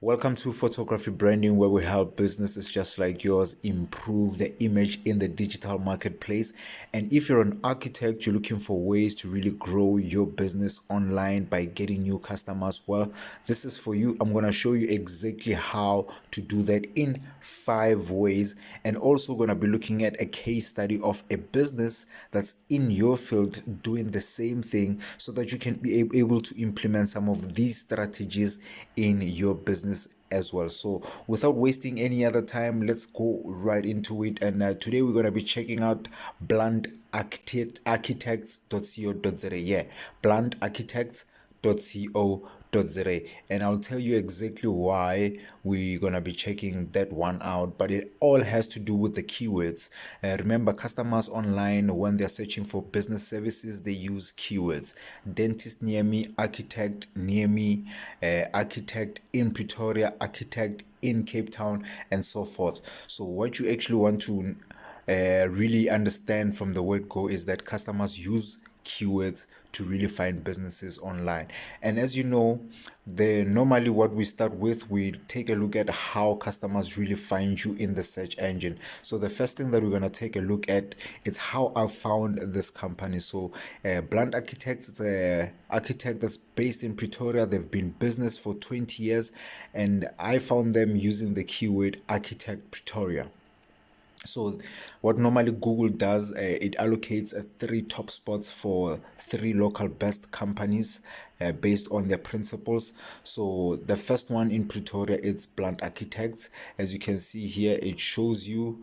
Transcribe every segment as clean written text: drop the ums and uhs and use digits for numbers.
Welcome to Photography Branding, where we help businesses just like yours improve their image in the digital marketplace. And if you're an architect, you're looking for ways to really grow your business online by getting new customers, well, this is for you. I'm going to show you exactly how to do that in 5 ways, and also going to be looking at a case study of a business that's in your field doing the same thing so that you can be able to implement some of these strategies in your business as well. So without wasting any other time, let's go right into it. And today we're going to be checking out blunt architects.co.za. Yeah, blunt-architects.co.za, and I'll tell you exactly why we're gonna be checking that one out. But it all has to do with the keywords. Remember, customers online, when they're searching for business services, they use keywords: dentist near me, architect near me, architect in Pretoria, architect in Cape Town, and so forth. So what you actually want to really understand from the word go is that customers use keywords to really find businesses online. And as you know, normally what we start with, we take a look at how customers really find you in the search engine. So the first thing that we're going to take a look at is how I found this company. So Blunt Architects, it's a architect that's based in Pretoria. They've been in business for 20 years, and I found them using the keyword architect Pretoria. So what normally Google does, it allocates 3 top spots for 3 local best companies based on their principles. So the first one in Pretoria, it's Blunt Architects. As you can see here, it shows you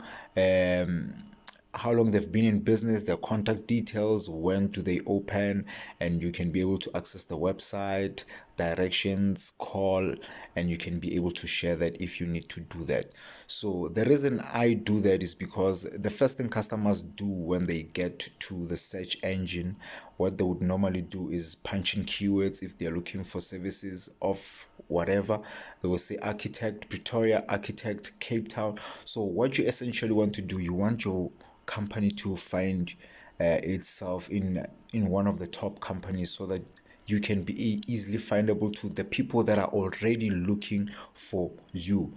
how long they've been in business, their contact details, when do they open, and you can be able to access the website, directions, call, and you can be able to share that if you need to do that. So the reason I do that is because the first thing customers do when they get to the search engine, what they would normally do is punch in keywords. If they're looking for services of whatever, they will say architect Pretoria, architect Cape Town. So what you essentially want to do, you want your company to find itself in one of the top companies, so that you can be easily findable to the people that are already looking for your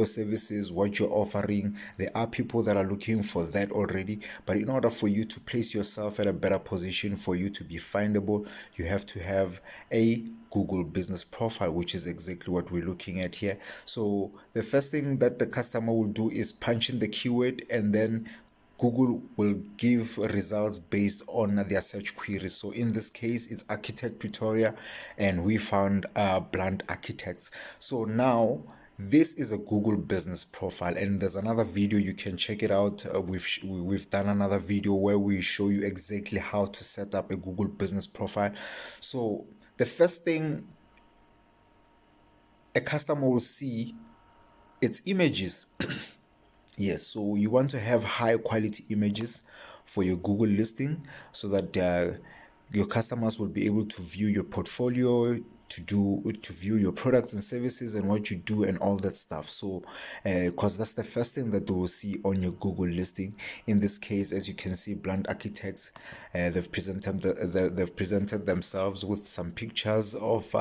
services, what you're offering. There are people that are looking for that already, but in order for you to place yourself at a better position, for you to be findable, you have to have a Google business profile, which is exactly what we're looking at here. So the first thing that the customer will do is punch in the keyword, and then Google will give results based on their search queries. So in this case, it's Architect Pretoria, and we found Blunt Architects. So now this is a Google business profile, and there's another video, you can check it out. We've done another video where we show you exactly how to set up a Google business profile. So the first thing a customer will see, it's images. Yes, so you want to have high quality images for your Google listing, so that your customers will be able to view your portfolio, to view your products and services and what you do and all that stuff. So because that's the first thing that they will see on your Google listing. In this case, as you can see, Blunt Architects, they've presented themselves with some pictures of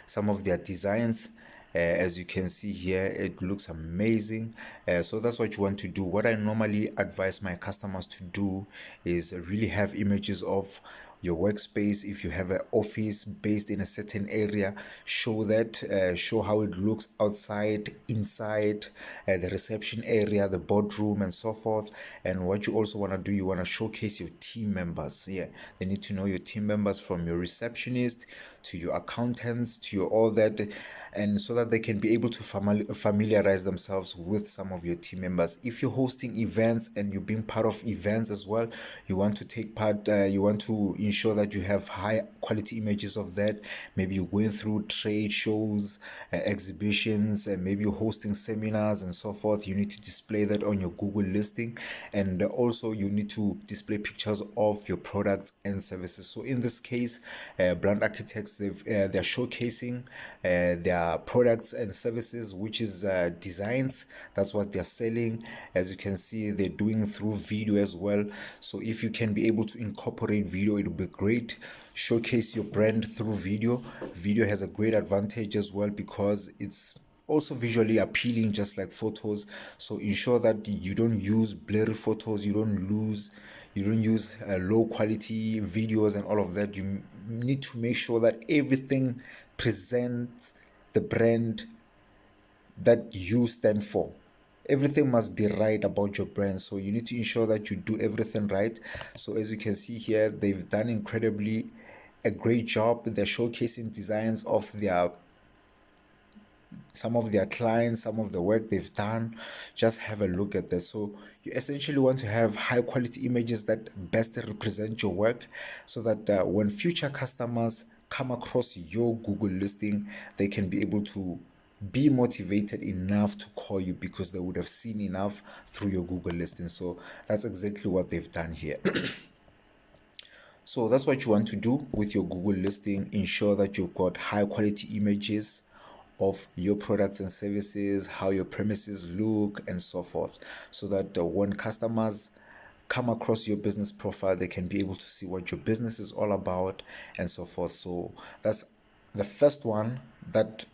some of their designs. As you can see here, it looks amazing. So that's what you want to do. What I normally advise my customers to do is really have images of your workspace. If you have an office based in a certain area, show that, show how it looks outside, inside, the reception area, the boardroom, and so forth. And what you also want to do, you want to showcase your team members. Yeah, they need to know your team members, from your receptionist to your accountants to your all that, and so that they can be able to familiarize themselves with some of your team members. If you're hosting events and you're being part of events as well, you want to take part, you want to ensure that you have high quality images of that. Maybe you're going through trade shows, exhibitions, and maybe you're hosting seminars and so forth. You need to display that on your Google listing, and also you need to display pictures of your products and services. So in this case, Blunt Architects, they're showcasing their products and services, which is designs. That's what they're selling. As you can see, they're doing through video as well. So if you can be able to incorporate video, it will be great. Showcase your brand through video. Video has a great advantage as well, because it's also visually appealing, just like photos. So ensure that you don't use blurry photos, you don't use low quality videos and all of that. You need to make sure that everything presents the brand that you stand for. Everything must be right about your brand, so you need to ensure that you do everything right. So as you can see here, they've done incredibly a great job. They're showcasing designs of their some of their clients, some of the work they've done. Just have a look at this. So you essentially want to have high quality images that best represent your work, so that when future customers come across your Google listing, they can be able to be motivated enough to call you because they would have seen enough through your Google listing. So that's exactly what they've done here. So that's what you want to do with your Google listing. Ensure that you've got high quality images of your products and services, how your premises look, and so forth, so that when customers come across your business profile, they can be able to see what your business is all about and so forth. So that's the first one that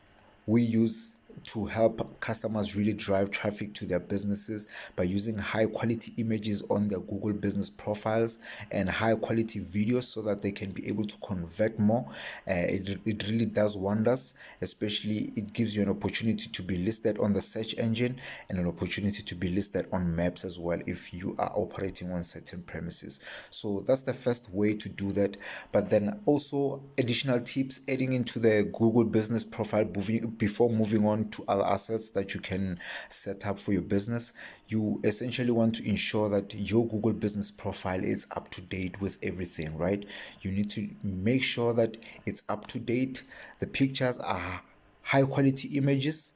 we use to help customers really drive traffic to their businesses, by using high quality images on their Google business profiles and high quality videos, so that they can be able to convert more. It really does wonders, especially it gives you an opportunity to be listed on the search engine and an opportunity to be listed on maps as well if you are operating on certain premises. So that's the first way to do that. But then also additional tips adding into the Google business profile before moving on to other assets that you can set up for your business. You essentially want to ensure that your Google business profile is up to date with everything, right? You need to make sure that it's up to date. The pictures are high quality images,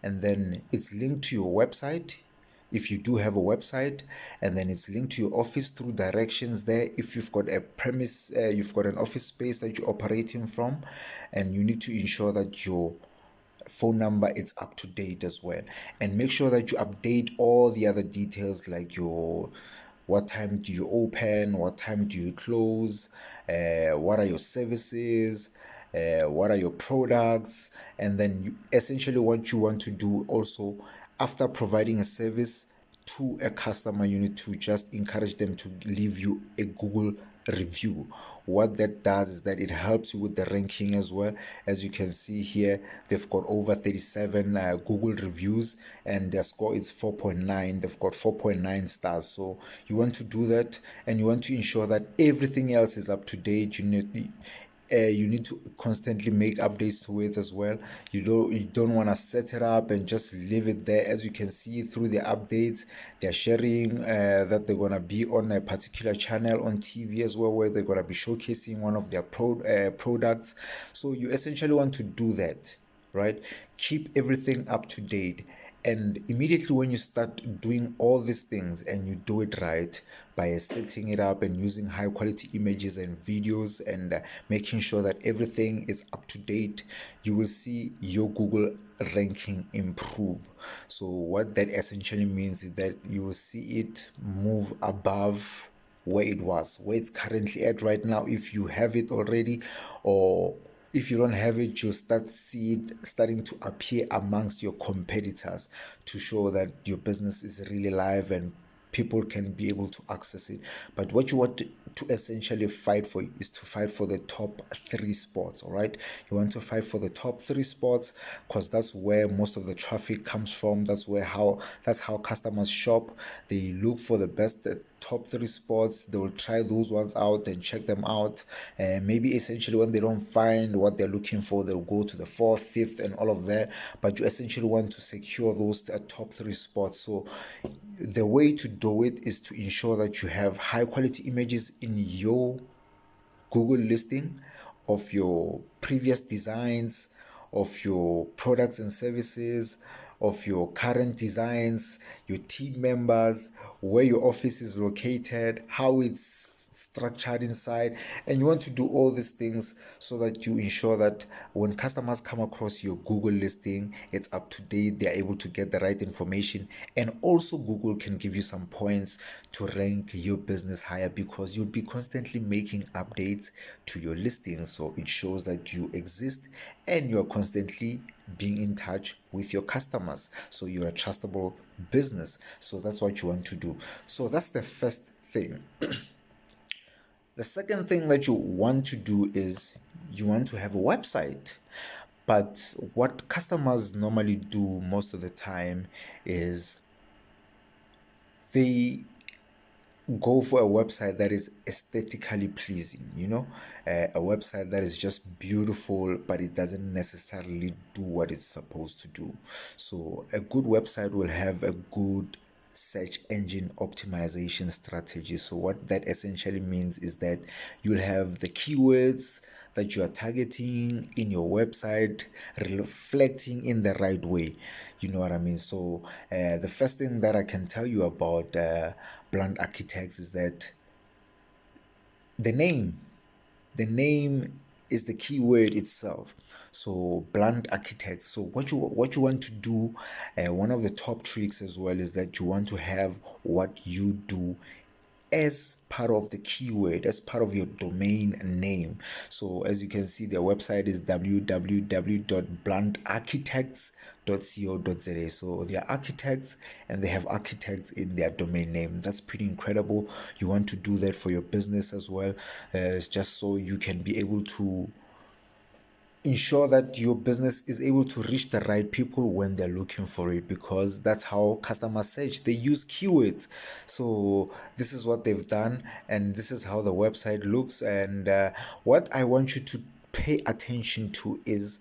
and then it's linked to your website if you do have a website, and then it's linked to your office through directions there if you've got a premise, you've got an office space that you're operating from, and you need to ensure that your phone number is up to date as well, and make sure that you update all the other details, like your what time do you open, what time do you close, what are your services, what are your products. And then essentially what you want to do also, after providing a service to a customer, you need to just encourage them to leave you a Google review. What that does is that it helps you with the ranking as well. As you can see here, they've got over 37 Google reviews, and their score is 4.9. They've got 4.9 stars. So you want to do that, and you want to ensure that everything else is up to date. You need to constantly make updates to it as well. You don't want to set it up and just leave it there. As you can see through the updates, they're sharing that they're gonna be on a particular channel on TV as well, where they're gonna be showcasing one of their products. So you essentially want to do that, right? Keep everything up to date. And immediately when you start doing all these things and you do it right, by setting it up and using high quality images and videos, and making sure that everything is up to date, you will see your Google ranking improve. So what that essentially means is that you will see it move above where it was, where it's currently at right now, if you have it already, or if you don't have it, you start see it starting to appear amongst your competitors, to show that your business is really live and people can be able to access it. But what you want to essentially fight for is to fight for the top three spots. All right, you want to fight for the top three spots, because that's where most of the traffic comes from. That's how customers shop. They look for the best top three spots. They will try those ones out and check them out, and maybe essentially when they don't find what they're looking for, they'll go to the fourth, fifth, and all of that. But you essentially want to secure those top three spots. So the way to do it is to ensure that you have high quality images in your Google listing of your previous designs, of your products and services, of your current designs, your team members, where your office is located, how it's structured inside. And you want to do all these things so that you ensure that when customers come across your Google listing, it's up to date, they're able to get the right information. And also Google can give you some points to rank your business higher, because you'll be constantly making updates to your listing. So it shows that you exist and you're constantly being in touch with your customers. So you're a trustable business. So that's what you want to do. So that's the first thing. The second thing that you want to do is you want to have a website. But what customers normally do most of the time is they go for a website that is aesthetically pleasing, a website that is just beautiful, but it doesn't necessarily do what it's supposed to do. So a good website will have a good search engine optimization strategy. So what that essentially means is that you'll have the keywords that you are targeting in your website reflecting in the right way. You know what I mean? So the first thing that I can tell you about Blunt Architects is that the name the name is the keyword itself. So Blunt Architects. So what you want to do, one of the top tricks as well is that you want to have what you do as part of the keyword, as part of your domain name. So as you can see, their website is www.bluntarchitects.co.za. So they are architects and they have architects in their domain name. That's pretty incredible. You want to do that for your business as well, just so you can be able to ensure that your business is able to reach the right people when they're looking for it, because that's how customers search. They use keywords. So this is what they've done, and this is how the website looks. And what I want you to pay attention to is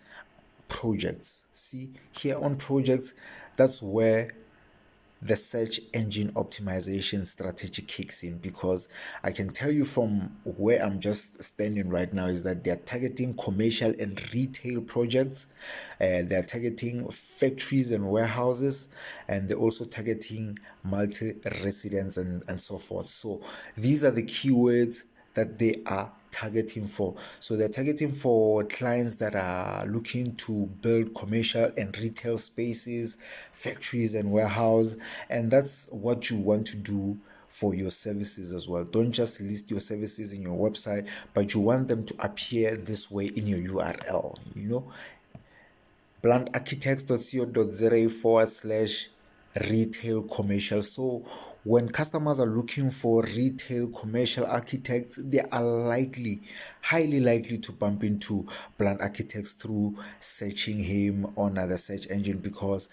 projects. See here on projects, that's where the search engine optimization strategy kicks in, because I can tell you from where I'm just standing right now is that they're targeting commercial and retail projects, they're targeting factories and warehouses, and they're also targeting multi-residents and so forth. So these are the keywords that they are targeting for. So they're targeting for clients that are looking to build commercial and retail spaces, factories and warehouse, and that's what you want to do for your services as well. Don't just list your services in your website, but you want them to appear this way in your URL, blantarchitects.co.za /retail commercial. So when customers are looking for retail commercial architects, they are highly likely to bump into Blunt Architects through searching him on the search engine, because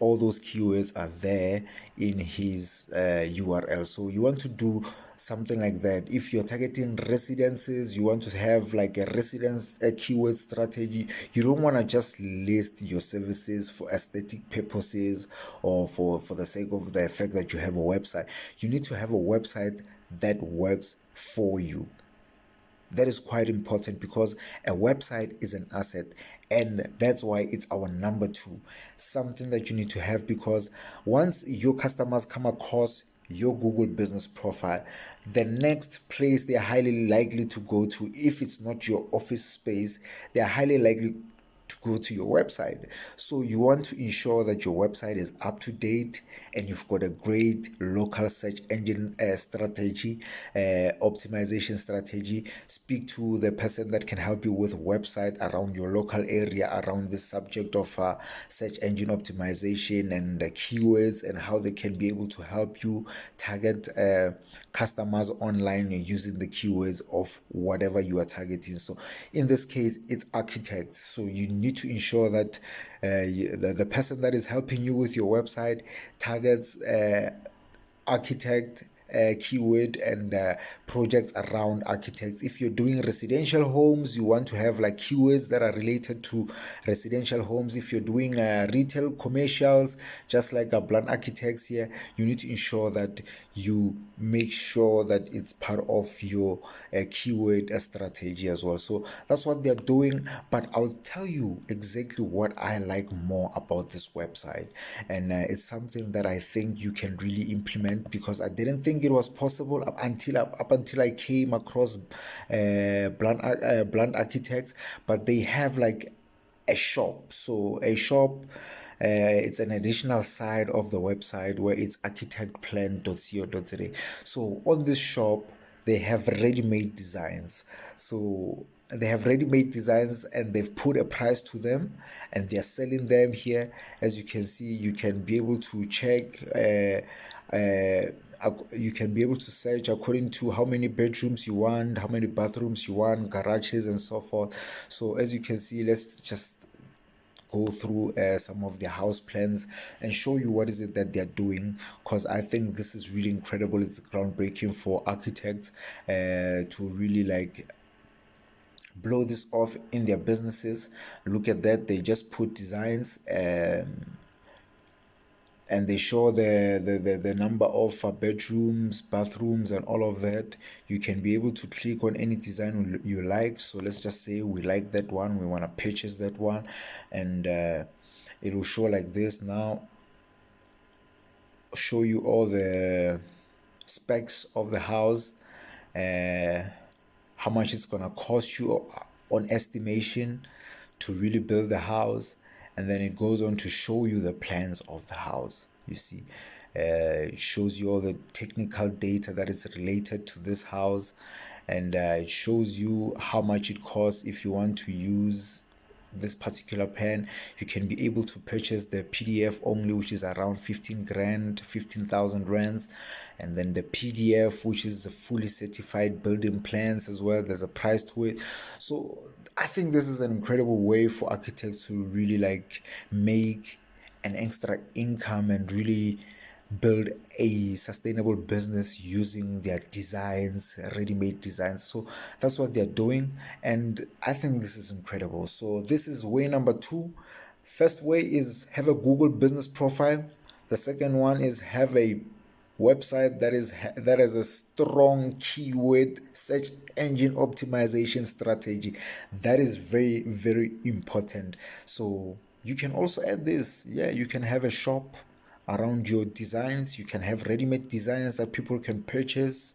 all those keywords are there in his URL. So you want to do something like that. If you're targeting residences, you want to have like a residence keyword strategy. You don't want to just list your services for aesthetic purposes or for the sake of the fact that you have a website. You need to have a website that works for you. That is quite important, because a website is an asset, and that's why it's our number two, something that you need to have, because once your customers come across your Google business profile, the next place they are highly likely to go to, if it's not your office space, they are highly likely to go to your website. So you want to ensure that your website is up to date and you've got a great local search engine strategy, optimization strategy. Speak to the person that can help you with a website around your local area, around the subject of search engine optimization and keywords, and how they can be able to help you target customers online using the keywords of whatever you are targeting. So in this case, it's architects. So you need to ensure that the person that is helping you with your website targets architect keyword and projects around architects. If you're doing residential homes, you want to have like keywords that are related to residential homes. If you're doing retail commercials, just like a Blunt Architects here, you need to ensure that you make sure that it's part of your keyword strategy as well. So that's what they're doing. But I'll tell you exactly what I like more about this website, and it's something that I think you can really implement, because I didn't think it was possible up until I came across Blunt Architects. But they have like a shop. So a shop, it's an additional side of the website where it's architectplan.co.za. So on this shop, they have ready-made designs. So they have ready-made designs and they've put a price to them and they're selling them here. As you can see, you can be able to check, you can be able to search according to how many bedrooms you want, how many bathrooms you want, garages and so forth. So as you can see, let's just go through some of their house plans and show you what is it that they're doing, because I think this is really incredible. It's groundbreaking for architects to really like blow this off in their businesses. Look at that, they just put designs and they show the number of bedrooms, bathrooms and all of that. You can be able to click on any design you like. So let's just say we like that one, we want to purchase that one, and it will show like this. Now show you all the specs of the house, how much it's gonna cost you on estimation to really build the house, and then it goes on to show you the plans of the house. You see, it shows you all the technical data that is related to this house, and it shows you how much it costs if you want to use this particular pen. You can be able to purchase the PDF only, which is around 15 grand, 15,000 rands, and then the PDF, which is the fully certified building plans as well. There's a price to it. So I think this is an incredible way for architects to really like make an extra income and really build a sustainable business using their designs, ready-made designs. So that's what they're doing, and I think this is incredible. So this is way number two. First way is have a Google business profile. The second one is have a website that has a strong keyword search engine optimization strategy. That is very, very important. So you can also add this. Yeah, you can have a shop around your designs. You can have ready-made designs that people can purchase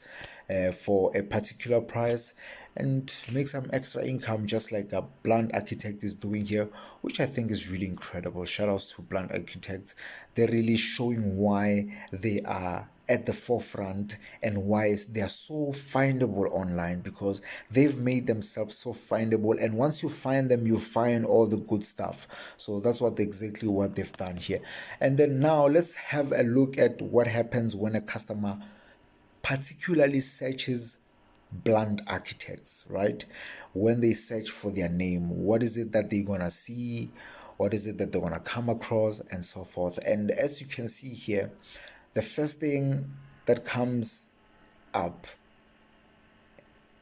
for a particular price and make some extra income, just like a Blunt Architect is doing here, which I think is really incredible. Shout outs to Blunt Architects. They're really showing why they are at the forefront and why they are so findable online, because they've made themselves so findable, and once you find them, you find all the good stuff. So that's exactly what they've done here. And then now let's have a look at what happens when a customer particularly searches Blunt Architects, right? When they search for their name, what is it that they're gonna see? What is it that they're gonna come across, and so forth? And as you can see here, the first thing that comes up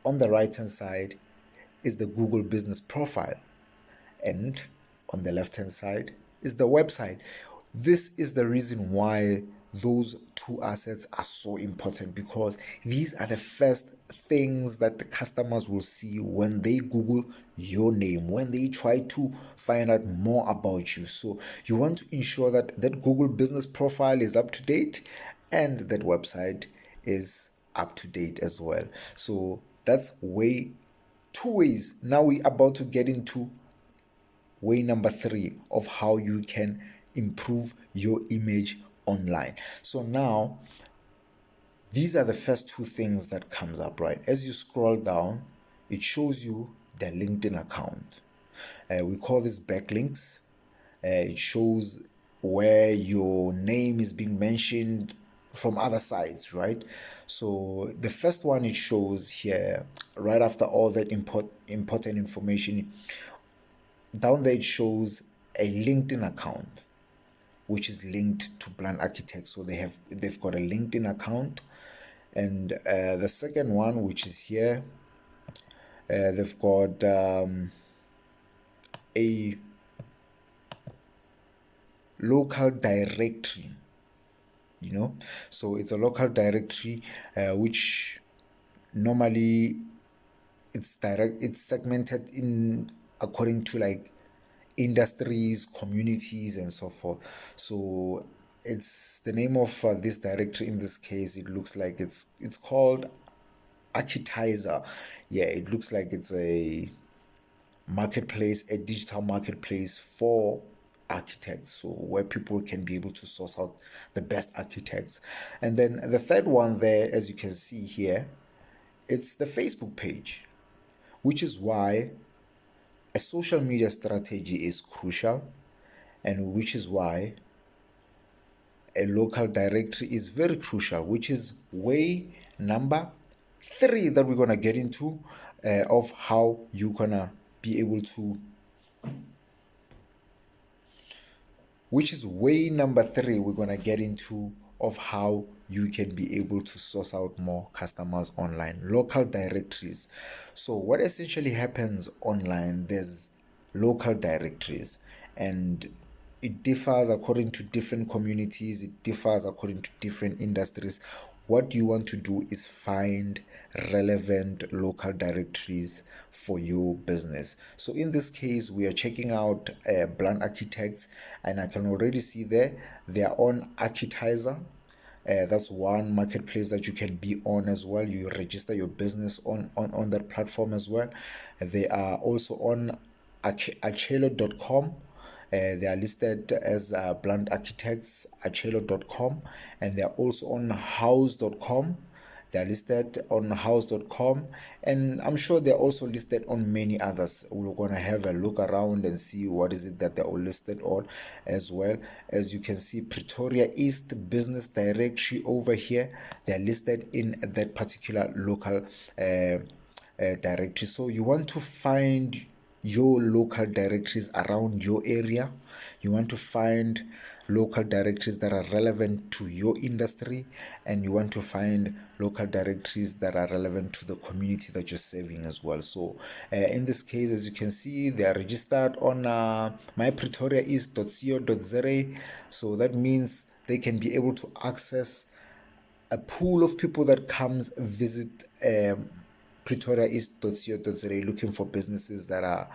on the right hand side is the Google business profile, and on the left hand side is the website. This is the reason why those two assets are so important, because these are the first things that the customers will see when they Google your name, when they try to find out more about you. So you want to ensure that that Google business profile is up to date and that website is up to date as well. So that's two ways. Now we're about to get into way number three of how you can improve your image online. So now these are the first two things that comes up, right? As you scroll down, it shows you their LinkedIn account. We call this backlinks. It shows where your name is being mentioned from other sites, right? So the first one it shows here, right after all that important information, down there it shows a LinkedIn account which is linked to Blunt Architects. So they've got a LinkedIn account, and the second one, which is here, they've got a local directory. So it's a local directory which normally it's segmented in according to like industries, communities, and so forth. So it's the name of this directory. In this case, it looks like it's called Architizer. Yeah, it looks like it's a marketplace, a digital marketplace for architects, so where people can be able to source out the best architects. And then the third one there, as you can see here, it's the Facebook page, which is why a social media strategy is crucial, and which is why a local directory is very crucial, which is way number three that we're gonna get into, of how you're gonna be able to, which is way number three we're gonna get into of how you can be able to source out more customers online. Local directories. So what essentially happens online, there's local directories, and it differs according to different communities, it differs according to different industries. What you want to do is find relevant local directories for your business. So in this case, we are checking out Blunt Architects, and I can already see there they are on Architizer. That's one marketplace that you can be on as well. You register your business on that platform as well. They are also on achelo.com. They are listed as Blunt Architects, achelo.com, and they are also on house.com. They're listed on house.com, and I'm sure they're also listed on many others. We're going to have a look around and see what is it that they're all listed on as well. As you can see, Pretoria East Business Directory over here, they're listed in that particular local directory. So you want to find your local directories around your area. You want to find local directories that are relevant to your industry, and you want to find local directories that are relevant to the community that you're serving as well. So in this case, as you can see, they are registered on mypretoriaeast.co.za. So that means they can be able to access a pool of people that comes visit pretoriaeast.co.za looking for businesses that are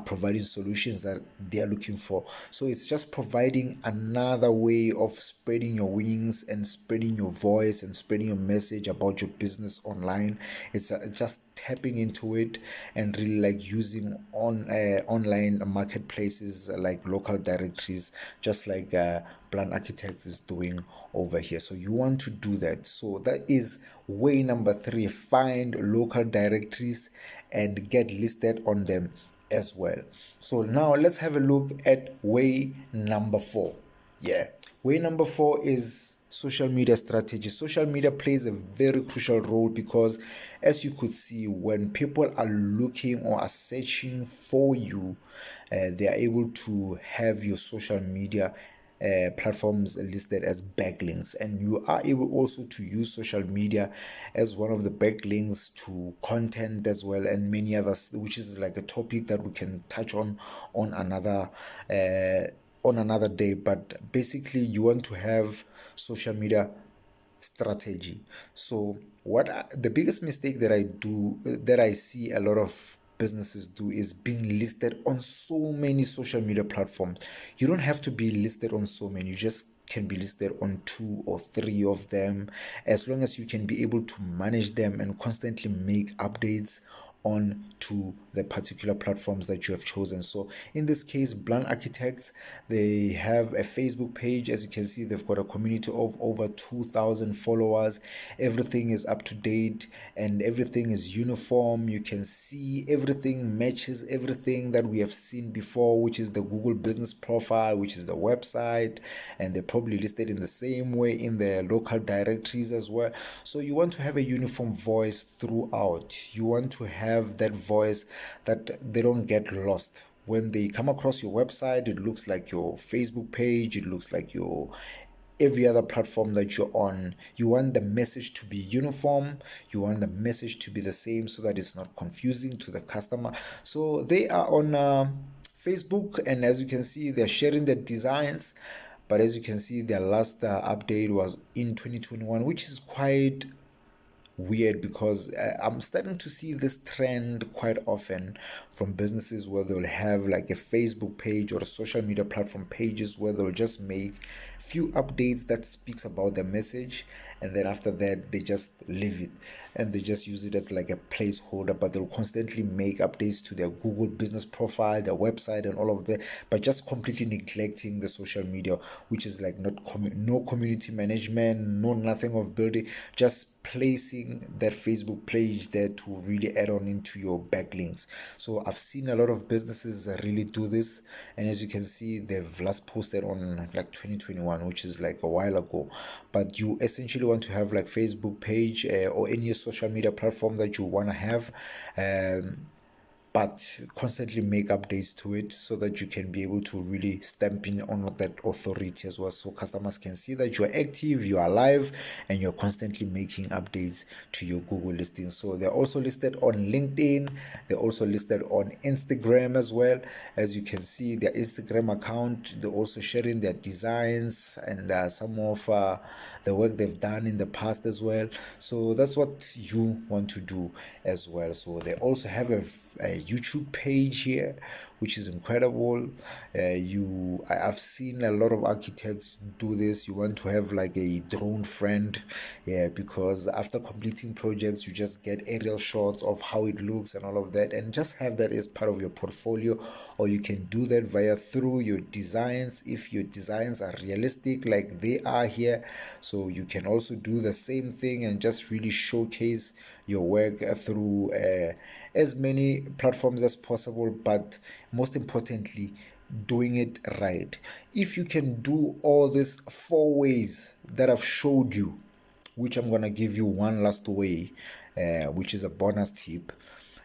providing solutions that they are looking for. So it's just providing another way of spreading your wings and spreading your voice and spreading your message about your business online. It's just tapping into it and really like using online marketplaces like local directories, just like Plan Architects is doing over here. So you want to do that. So that is way number three. Find local directories and get listed on them as well. So now let's have a look at way number four. Yeah, way number four is social media strategy. Social media plays a very crucial role because, as you could see, when people are looking or are searching for you, they are able to have your social media platforms listed as backlinks, and you are able also to use social media as one of the backlinks to content as well, and many others, which is like a topic that we can touch on another day. But basically, you want to have social media strategy. So the biggest mistake that I see a lot of businesses do is being listed on so many social media platforms. You don't have to be listed on so many, you just can be listed on two or three of them, as long as you can be able to manage them and constantly make updates on to the particular platforms that you have chosen. So in this case, Blunt Architects, they have a Facebook page. As you can see, they've got a community of over 2,000 followers. Everything is up to date and everything is uniform. You can see everything matches everything that we have seen before, which is the Google business profile, which is the website, and they're probably listed in the same way in the local directories as well. So you want to have a uniform voice throughout. You want to have that voice that they don't get lost. When they come across your website, it looks like your Facebook page, it looks like your every other platform that you're on. You want the message to be uniform, you want the message to be the same so that it's not confusing to the customer. So they are on Facebook, and as you can see, they're sharing their designs. But as you can see, their last update was in 2021, which is quite weird because I'm starting to see this trend quite often from businesses where they'll have like a Facebook page or a social media platform pages where they'll just make few updates that speaks about the message, and then after that they just leave it and they just use it as like a placeholder, but they'll constantly make updates to their Google business profile, their website, and all of that, but just completely neglecting the social media, which is like not no community management, no nothing of building, just placing that Facebook page there to really add on into your backlinks. So I've seen a lot of businesses really do this, and as you can see, they've last posted on like 2021, which is like a while ago. But you essentially want to have like Facebook page or any social media platform that you want to have, um, but constantly make updates to it so that you can be able to really stamp in on that authority as well, so customers can see that you're active, you are live, and you're constantly making updates to your Google listings. So they're also listed on LinkedIn, they're also listed on Instagram as well. As you can see, their Instagram account, they're also sharing their designs and some of the work they've done in the past as well. So that's what you want to do as well. So they also have a YouTube page here, which is incredible. I've seen a lot of architects do this. You want to have like a drone friend, yeah, because after completing projects, you just get aerial shots of how it looks and all of that, and just have that as part of your portfolio. Or you can do that via through your designs if your designs are realistic like they are here. So you can also do the same thing and just really showcase your work through as many platforms as possible, but most importantly, doing it right. If you can do all these 4 ways that I've showed you, which I'm gonna give you one last way, which is a bonus tip.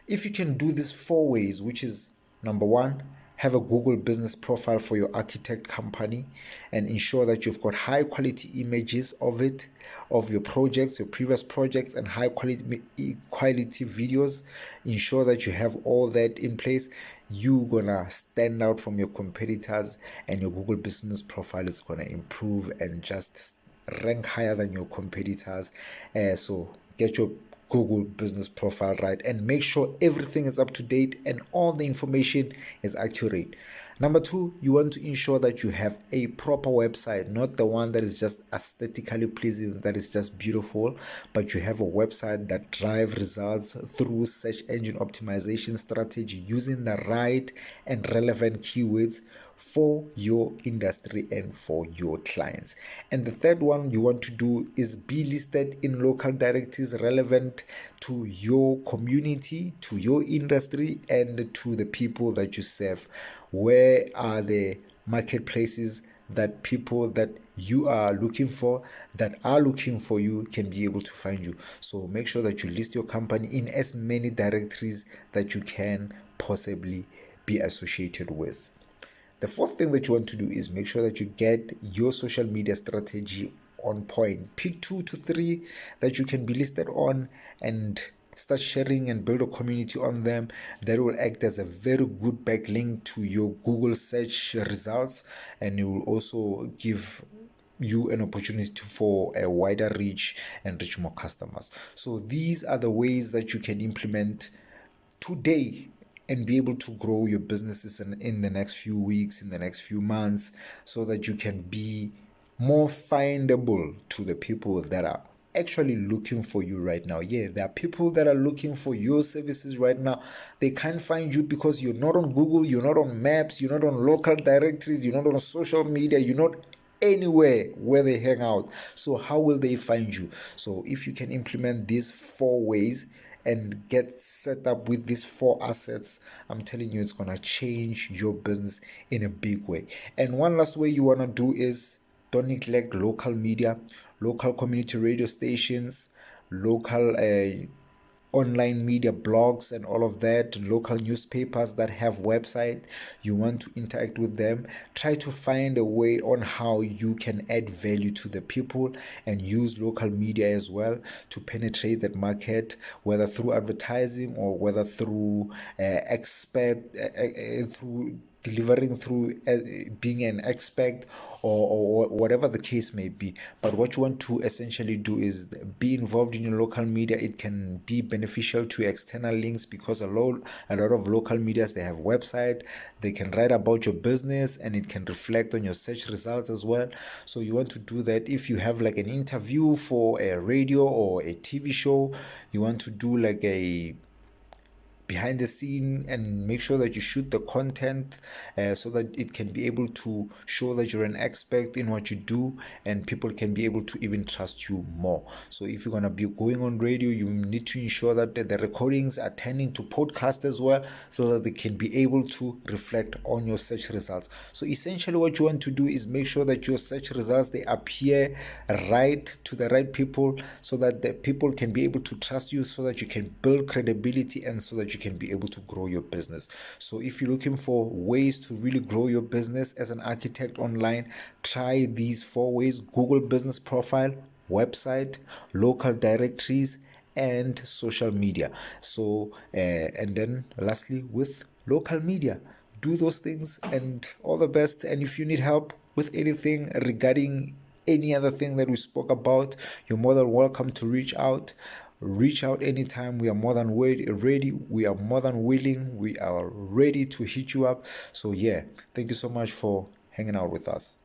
If you can do these 4 ways, which is number one, have a Google business profile for your architect company and ensure that you've got high quality images of it, of your projects, your previous projects, and high quality videos. Ensure that you have all that in place. You're gonna stand out from your competitors, and your Google business profile is gonna improve and just rank higher than your competitors. So get your Google business profile right and make sure everything is up to date and all the information is accurate. Number two, you want to ensure that you have a proper website, not the one that is just aesthetically pleasing, that is just beautiful, but you have a website that drives results through search engine optimization strategy using the right and relevant keywords for your industry and for your clients. And the third one you want to do is be listed in local directories relevant to your community, to your industry, and to the people that you serve. Where are the marketplaces that people that you are looking for, that are looking for you, can be able to find you? So make sure that you list your company in as many directories that you can possibly be associated with. The fourth thing that you want to do is make sure that you get your social media strategy on point. Pick 2 to 3 that you can be listed on and start sharing and build a community on them. That will act as a very good backlink to your Google search results, and it will also give you an opportunity for a wider reach and reach more customers. So these are the ways that you can implement today and be able to grow your businesses in the next few weeks, in the next few months, so that you can be more findable to the people that are actually looking for you right now. Yeah, there are people that are looking for your services right now. They can't find you because you're not on Google, you're not on maps, you're not on local directories, you're not on social media, you're not anywhere where they hang out. So how will they find you? So if you can implement these 4 ways and get set up with these 4 assets, I'm telling you, it's gonna change your business in a big way. And one last way you wanna do is don't neglect local media, local community radio stations, local online media, blogs, and all of that, local newspapers that have website. You want to interact with them. Try to find a way on how you can add value to the people and use local media as well to penetrate that market, whether through advertising or whether through through delivering through being an expert, or whatever the case may be. But what you want to essentially do is be involved in your local media. It can be beneficial to external links, because a lot of local medias, they have website, they can write about your business, and it can reflect on your search results as well. So you want to do that. If you have like an interview for a radio or a TV show, you want to do like a behind the scene, and make sure that you shoot the content, so that it can be able to show that you're an expert in what you do, and people can be able to even trust you more. So if you're going to be going on radio, you need to ensure that the recordings are turned into podcast as well, so that they can be able to reflect on your search results. So essentially what you want to do is make sure that your search results, they appear right to the right people, so that the people can be able to trust you, so that you can build credibility, and so that you can be able to grow your business. So if you're looking for ways to really grow your business as an architect online, try these 4 ways: Google business profile, website, local directories, and social media. So and then lastly, with local media, do those things, and all the best. And if you need help with anything regarding any other thing that we spoke about, you're more than welcome to reach out anytime. We are more than ready, we are more than willing, we are ready to hit you up. So yeah, thank you so much for hanging out with us.